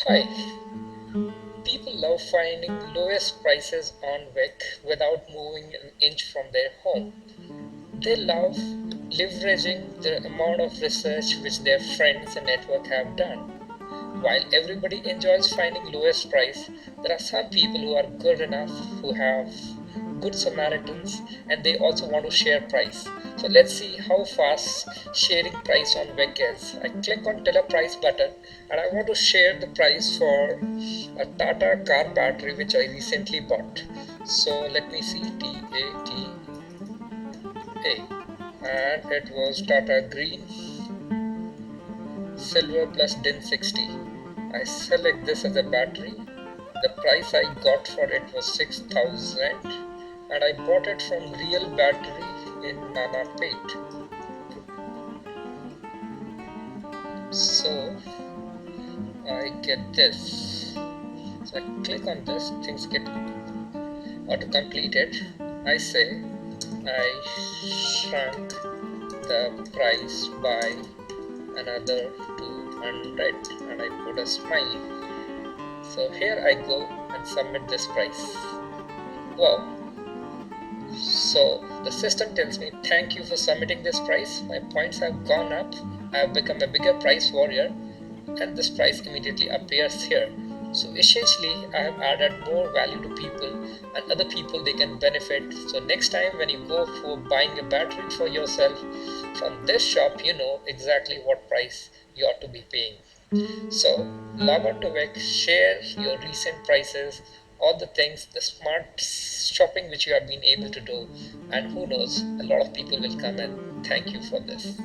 Hi, people love finding lowest prices on Wix without moving an inch from their home. They love leveraging the amount of research which their friends and network have done. While everybody enjoys finding lowest price, there are some people who are good enough, who have good Samaritans, and they also want to share price. So let's see how fast sharing price on Wix is. I click on tell a price button and I want to share the price for a Tata car battery which I recently bought. So let me see TATA, and it was Tata Green Silver plus DIN 60. I select this as a battery. The price I got for it was 6,000 and I bought it from Real Battery in Nana Pet. So I get this. So I click on this, things get auto completed. I say I shrunk the price by another 200 and I put a smiley. So here I go and submit this price. Wow. So the system tells me thank you for submitting this price. My points have gone up. I have become a bigger price warrior and this price immediately appears here. So essentially I have added more value to people and other people they can benefit. So next time when you go for buying a battery for yourself from this shop, you know exactly what price you ought to be paying. So log on to Wix, share your recent prices, all the things, the smart shopping which you have been able to do, and who knows, a lot of people will come and thank you for this.